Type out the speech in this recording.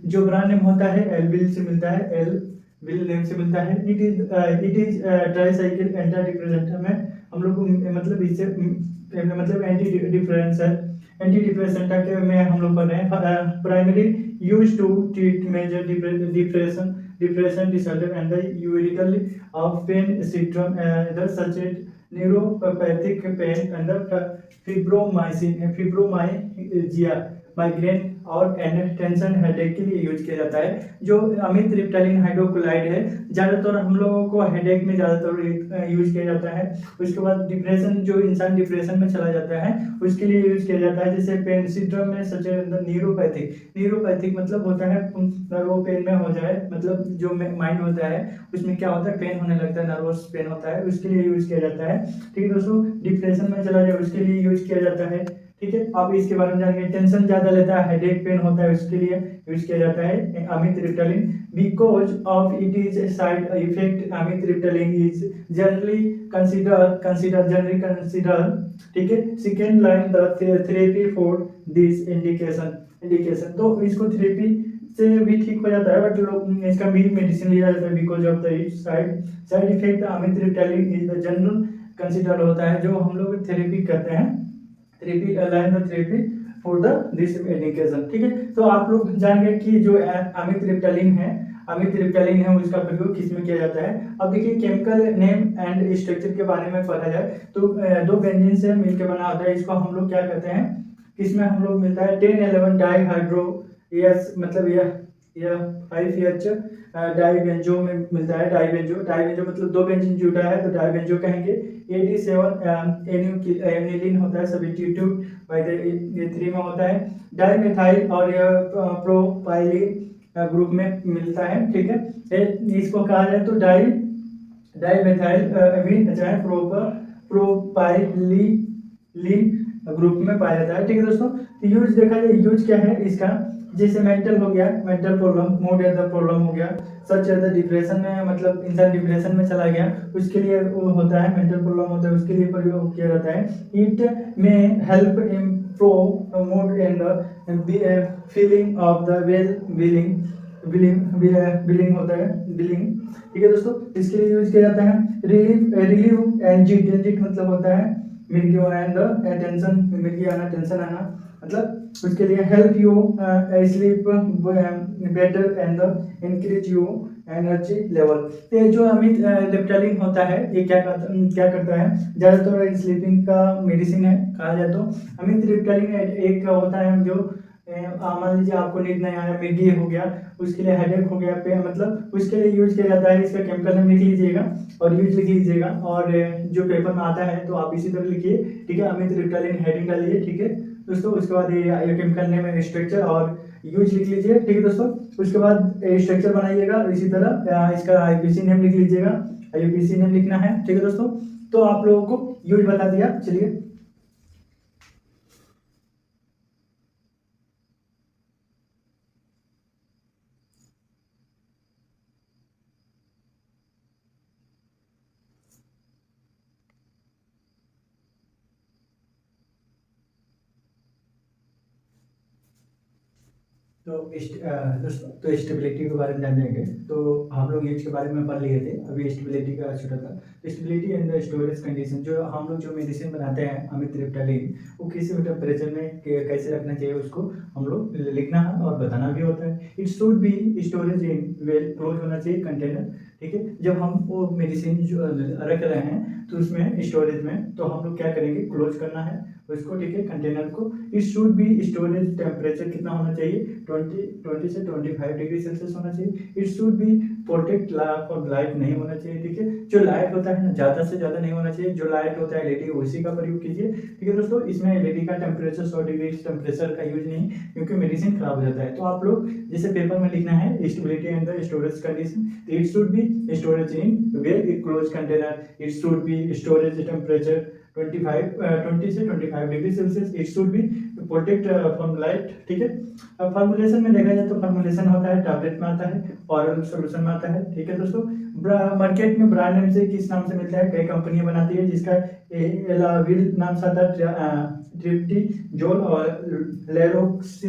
जो brand name होता है एलविल से मिलता है, एल विल नेम से मिलता है। It is tricycle anti depressant में हम लोग को मतलब इससे मतलब एंटी डिप्रेसेंट के में हम लोग पढ़ रहे हैं। Primary use to treat major depression disorder and the यूरिकल of pain syndrome the such as neuropathic pain and fibromyalgia migraine और टेंशन हेडेक के लिए यूज किया जाता है। जो अमिट्रिप्टाइलिन हाइड्रोक्लोराइड है ज़्यादातर हम लोगों को हेडेक में ज़्यादातर यूज किया जाता है। उसके बाद डिप्रेशन, जो इंसान डिप्रेशन में चला जाता है उसके लिए यूज किया जाता है। जैसे पेन सिंड्रोम में सच न्यूरोपैथिक मतलब होता है नर्व पेन में हो जाए, मतलब जो माइंड होता है उसमें क्या होता है, पेन होने लगता है, नर्वस पेन होता है, उसके लिए यूज किया जाता है। ठीक है दोस्तों, डिप्रेशन में चला जाए उसके लिए यूज किया जाता है। ठीक है, आप इसके बारे में जानेंगे। टेंशन ज्यादा लेता है, हेडेक पेन होता है, उसके लिए यूज किया जाता है amitriptyline. Because of it is side effect amitriptyline is generally consider ठीक है second line the therapy for this indication. तो इसको थेरेपी से भी ठीक हो जाता है, बट लोग इसका भी मेडिसिन लिया जाता है because of the side effect amitriptyline is the general consider होता है। जो हम लोग थेरेपी करते हैं, therapy for the this indication. ठीक है, तो आप लोग जानेंगे कि जो अमिट्रिप्टाइलिन है उसका प्रयोग किस में किया जाता है। अब देखिए केमिकल नेम एंड स्ट्रक्चर के बारे में पढ़ा जाए तो दो बेंजीन से मिलकर बना होता है। इसको हम लोग क्या कहते हैं, किसमें हम लोग मिलता है 1011 डाइहाइड्रो यस मतलब यह 5H डाइबेंजो में मिलता है। डाइबेंजो मतलब दो बेंजीन जुड़ा है तो डाइबेंजो कहेंगे। 87 एनिलीन होता है, सब्स्टिट्यूट बाय द ये 3 में होता है। डाइमेथाइल और यह प्रोपाइलिन ग्रुप में मिलता है। ठीक है, इसको कहा जाए तो डाइमेथाइल अमीन चाहे प्रोपाइलिन ग्रुप में पाया जाता है। ठीक है दोस्तों, तो यूज देखा जाए, यूज क्या है इसका, जैसे मेंटल हो गया, mental problem, mood as the problem हो गया, सच एज द डिप्रेशन में मतलब इंसान डिप्रेशन में चला गया उसके लिए वो होता है, मेंटल प्रॉब्लम होता है उसके लिए प्रयोग किया जाता है। इट में help improve mood and feeling of the billing होता है, बिलिंग। ठीक है दोस्तों, इसके लिए यूज किया जाता है। रिलीव एंजाइटी मतलब होता है मिर्गी एंड टेंशन, मिर्गी आना, टेंशन आना, मतलब उसके लिए help you sleep better and increase you energy level. ये जो अमिट्रिप्टाइलिन होता है ये क्या करता है, ज़्यादातर स्लीपिंग का मेडिसिन है कहा जाए तो। अमिट्रिप्टाइलिन एक होता है जो मान लीजिए आपको नींद नहीं आया, मिर्गी हो गया, उसके लिए हेडेक हो गया पे मतलब उसके लिए यूज किया जाता है। इसका केमिकल नेम लिख लीजिएगा और यूज लिख लीजिएगा, और जो पेपर में आता है तो आप इसी तरह लिखिए। ठीक है, अमिट्रिप्टाइलिन हेडिंग डालिए। ठीक है दोस्तों, उसके बाद ये केमिकल नेम है, स्ट्रक्चर और यूज लिख लीजिए। ठीक है दोस्तों, उसके बाद स्ट्रक्चर बनाइएगा, इसी तरह इसका आईपीसी नेम लिख लीजिएगा, आईपीसी नेम लिखना है। ठीक है दोस्तों, तो आप लोगों को यूज बता दिया। चलिए तो दोस्तों, तो स्टेबिलिटी के बारे में जानेंगे। तो हम लोग इसके बारे में पढ़ लिए थे अभी, स्टेबिलिटी का छोटा था। Stability and the storage condition, जो हम लोग जो मेडिसिन बनाते हैं अमिट्रिप्टाइलिन, वो किसी भी टेम्परेचर में कैसे रखना चाहिए उसको हम लोग लिखना है और बताना भी होता है। It should be storage in well close होना चाहिए कंटेनर। ठीक है, जब हम वो मेडिसिन जो रख रहे हैं तो उसमें स्टोरेज में तो हम लोग क्या करेंगे, क्लोज करना है उसको। ठीक है, कंटेनर को। It should be storage temperature कितना होना चाहिए, 20 से 25 डिग्री सेल्सियस होना चाहिए। It should be protect for light नहीं होना चाहिए। ठीक है, जो लाइट होता है ना ज़्यादा से ज़्यादा नहीं होना चाहिए, जो लाइट होता है एलईडी उसी का प्रयोग कीजिए। ठीक है दोस्तों, इसमें एलईडी का टेम्परेचर 100 डिग्री टेम्परेचर का यूज नहीं, क्योंकि मेडिसिन खराब हो जाता है। तो आप लोग जैसे पेपर में लिखना है stability and the storage condition, it should be storage in well close container, it should be storage temperature 20 से 25 degree Celsius, it should be protect from light. ठीक है, अब फॉर्मुलेशन में देखा जाए तो फॉर्मुलेशन होता है टैबलेट में आता है, ऑरल सोल्यूशन में आता है। ठीक है दोस्तों, मार्केट में ब्रांड नेम से किस नाम से मिलता है, कई कंपनियां बनाती है जिसका एलाविल नाम से आता है, ट्रिप्टी जोल और लेरोक्सी